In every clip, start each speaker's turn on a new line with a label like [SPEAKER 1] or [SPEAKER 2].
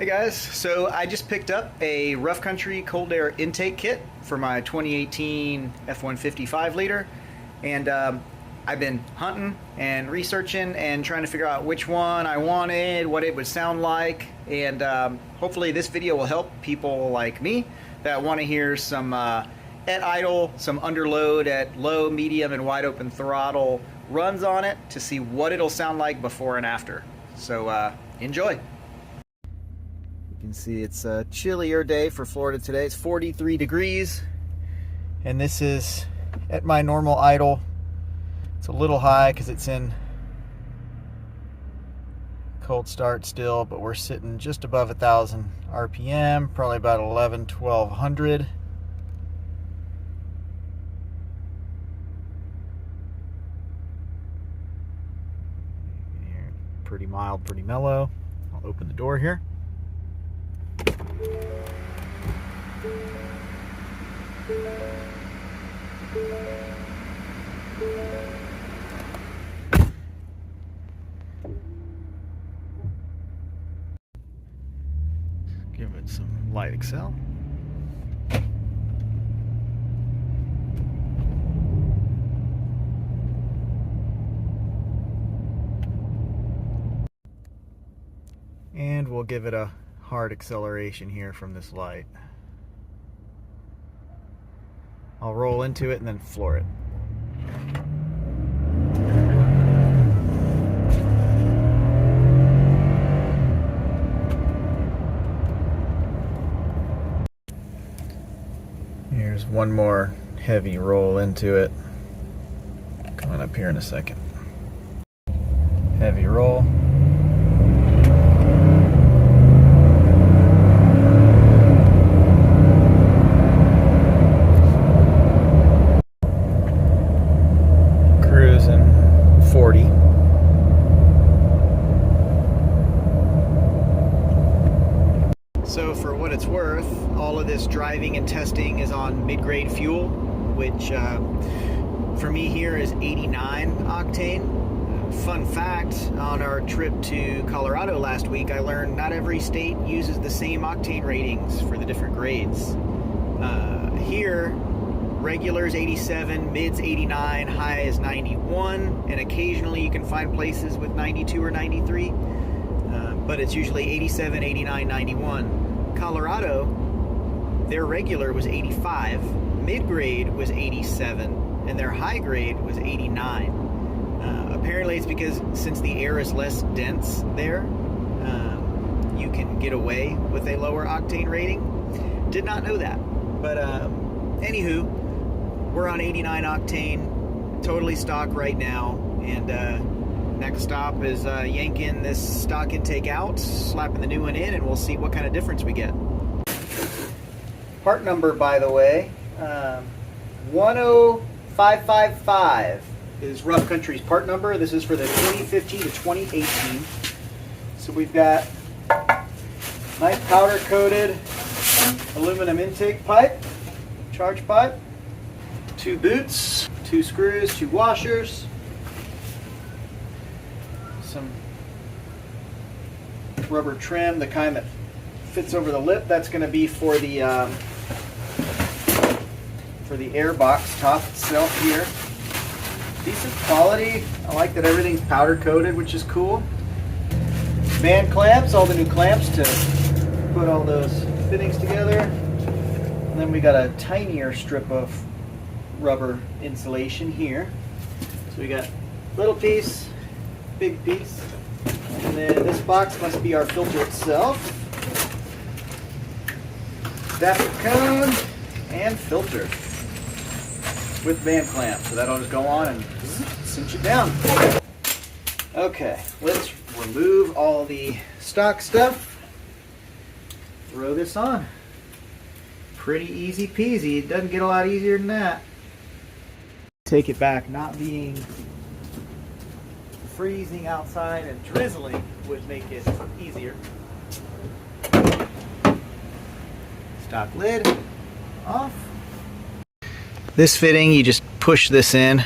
[SPEAKER 1] Hey guys, so I just picked up a rough country cold air intake kit for my 2018 F150 5-liter, and I've been hunting and researching and trying to figure out which one I wanted, what it would sound like, and hopefully this video will help people like me that want to hear some at idle, some underload at low, medium, and wide open throttle runs on it to see what it'll sound like before and after. So enjoy. You can see it's a chillier day for Florida today. It's 43 degrees, and this is at my normal idle. It's a little high because it's in cold start still, but we're sitting just above 1,000 RPM, probably about 1200. Pretty mild, pretty mellow. I'll open the door here. Give it some light accel. And we'll give it a hard acceleration here from this light. I'll roll into it and then floor it. Here's one more heavy roll into it. Coming up here in a second. Heavy roll. Cruising 40. So for what it's worth, all of this driving and testing is on mid-grade fuel, which for me here is 89 octane. Fun fact, on our trip to Colorado last week, I learned not every state uses the same octane ratings for the different grades. Here, regular is 87, mid's 89, high is 91, and occasionally you can find places with 92 or 93, but it's usually 87, 89, 91. Colorado, their regular was 85, mid-grade was 87, and their high grade was 89. Apparently it's because since the air is less dense there, you can get away with a lower octane rating. Did not know that, but anywho, we're on 89 octane, totally stock right now, and next stop is yanking this stock intake out, slapping the new one in, and we'll see what kind of difference we get. Part number, by the way, 10555 is Rough Country's part number. This is for the 2015 to 2018. So we've got nice powder coated aluminum intake pipe, charge pipe, 2 boots, 2 screws, 2 washers, some rubber trim, the kind that fits over the lip. That's going to be for the air box top itself here. Decent quality. I like that everything's powder coated, which is cool. Band clamps, all the new clamps to put all those fittings together. And then we got a tinier strip of rubber insulation here. So we got little piece, big piece, and then this box must be our filter itself. Adapter cone and filter with band clamp, so that'll just go on and cinch it down. Okay, let's remove all the stock stuff, throw this on. Pretty easy peasy. It doesn't get a lot easier than that. Take it back, not being freezing outside and drizzling would make it easier. Stock lid off. This fitting, you just push this in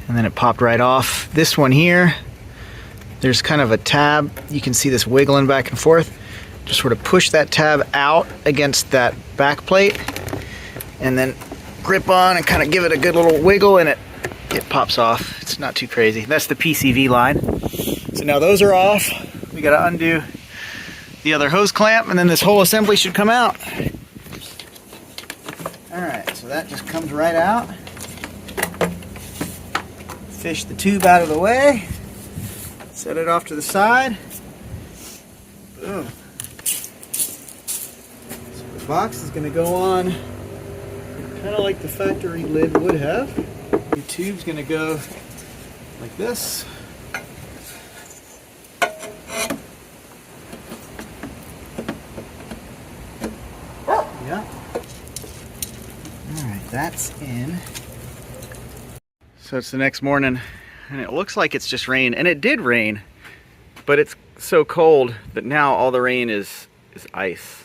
[SPEAKER 1] and then it popped right off. This one here, there's kind of a tab. You can see this wiggling back and forth. Just sort of push that tab out against that back plate and then grip on and kind of give it a good little wiggle, and it pops off. It's not too crazy. That's the PCV line. So now those are off. We got to undo the other hose clamp, and then this whole assembly should come out. Alright, so that just comes right out. Fish the tube out of the way. Set it off to the side. Boom. So the box is going to go on kind of like the factory lid would have. The tube's going to go like this. Yeah. Alright, that's in. So it's the next morning, and it looks like it's just rain, and it did rain, but it's so cold that now all the rain is ice.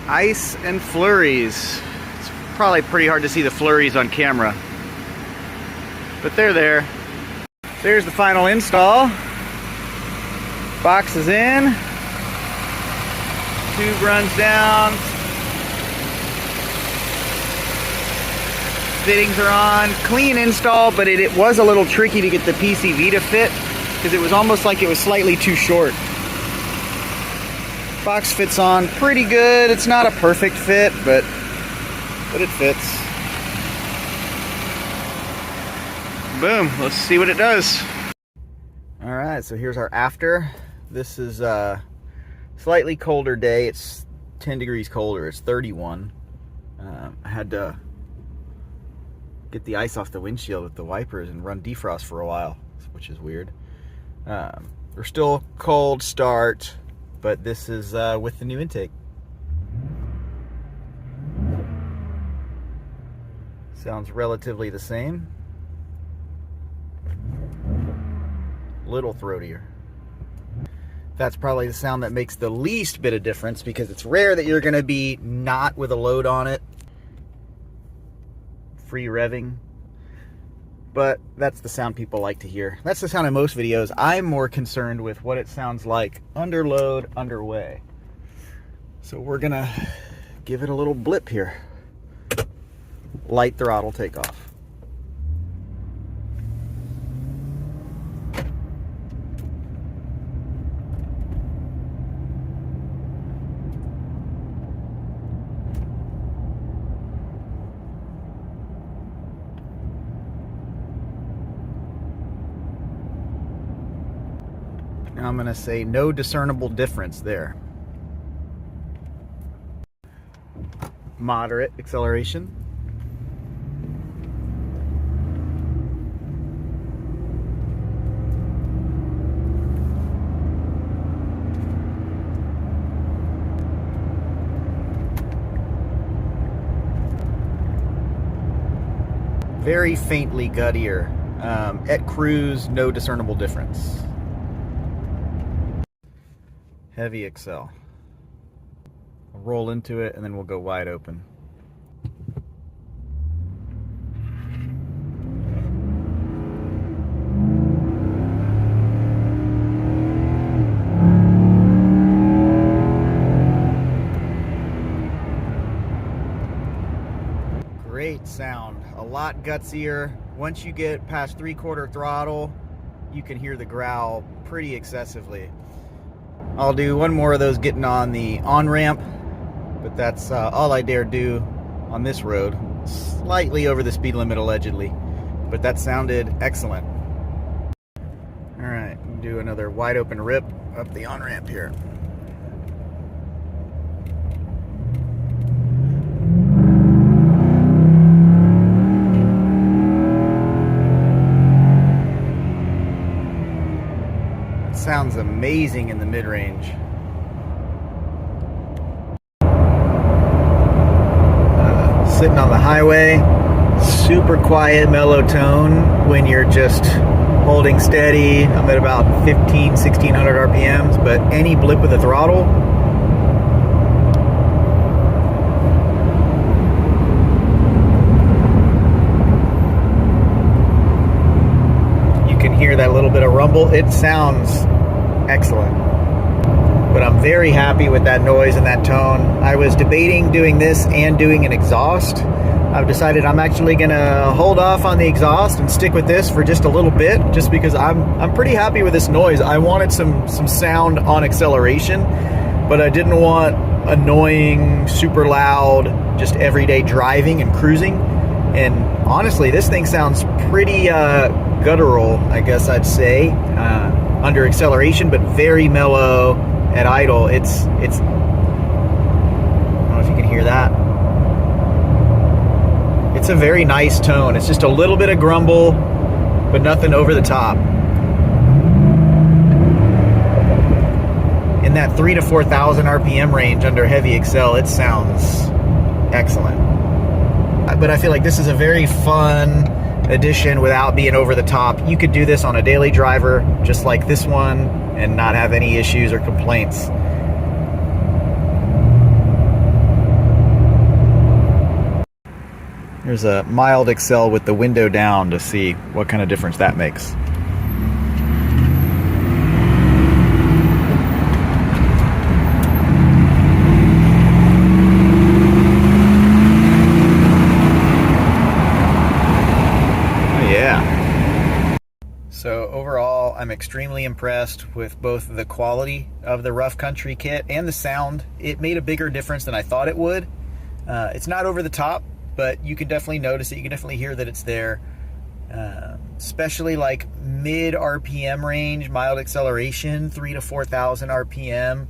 [SPEAKER 1] Ice and flurries. It's probably pretty hard to see the flurries on camera, but they're there. There's the final install. Box is in. Tube runs down. Fittings are on. Clean install, but it was a little tricky to get the PCV to fit because it was almost like it was slightly too short. Box fits on pretty good. It's not a perfect fit, but it fits. Boom, let's see what it does. All right, so here's our after. This is a slightly colder day. It's 10 degrees colder. It's 31. I had to get the ice off the windshield with the wipers and run defrost for a while, which is weird. We're still cold start, but this is with the new intake. Sounds relatively the same. Little throatier. That's probably the sound that makes the least bit of difference because it's rare that you're going to be not with a load on it. Free revving. But that's the sound people like to hear. That's the sound in most videos. I'm more concerned with what it sounds like under load, underway. So we're going to give it a little blip here. Light throttle takeoff. Now I'm going to say no discernible difference there. Moderate acceleration. Very faintly guttier. At cruise, no discernible difference. Heavy accel. We'll roll into it and then we'll go wide open. Great sound. A lot gutsier. Once you get past 3/4 throttle, you can hear the growl pretty excessively. I'll do one more of those getting on the on-ramp, but that's all I dare do on this road. Slightly over the speed limit allegedly, but that sounded excellent. Alright, do another wide open rip up the on-ramp here. Sounds amazing in the mid-range. Sitting on the highway, super quiet, mellow tone when you're just holding steady. I'm at about 1600 RPMs, but any blip of the throttle, hear that little bit of rumble. It sounds excellent. But I'm very happy with that noise and that tone. I was debating doing this and doing an exhaust. I've decided I'm actually gonna hold off on the exhaust and stick with this for just a little bit, just because I'm pretty happy with this noise. I wanted some sound on acceleration, but I didn't want annoying, super loud, just everyday driving and cruising. And honestly, this thing sounds pretty guttural, I guess I'd say, under acceleration, but very mellow at idle. It's I don't know if you can hear that. It's a very nice tone. It's just a little bit of grumble, but nothing over the top. In that 3,000 to 4,000 RPM range under heavy accel, it sounds excellent. But I feel like this is a very fun addition without being over the top. You could do this on a daily driver, just like this one, and not have any issues or complaints. There's a mild accel with the window down to see what kind of difference that makes. So overall, I'm extremely impressed with both the quality of the Rough Country kit and the sound. It made a bigger difference than I thought it would. It's not over the top, but you can definitely notice it. You can definitely hear that it's there. Especially like mid RPM range, mild acceleration, 3,000 to 4,000 RPM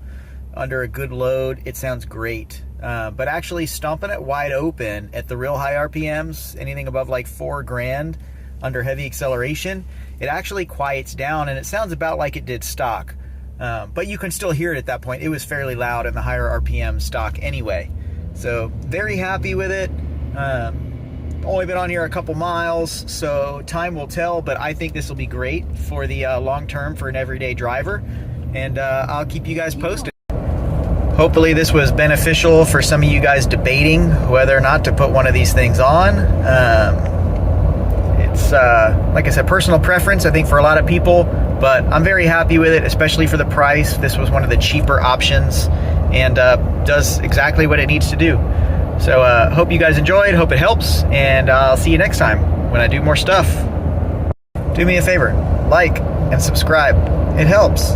[SPEAKER 1] under a good load. It sounds great. But actually stomping it wide open at the real high RPMs, anything above like 4 grand under heavy acceleration, it actually quiets down and it sounds about like it did stock. But you can still hear it at that point. It was fairly loud in the higher RPM stock anyway. So very happy with it. Only been on here a couple miles, so time will tell, but I think this will be great for the long term for an everyday driver. And I'll keep you guys posted. Hopefully this was beneficial for some of you guys debating whether or not to put one of these things on. It's, like I said, personal preference, I think, for a lot of people, but I'm very happy with it, especially for the price. This was one of the cheaper options and does exactly what it needs to do. So hope you guys enjoyed, hope it helps, and I'll see you next time when I do more stuff. Do me a favor, like and subscribe. It helps.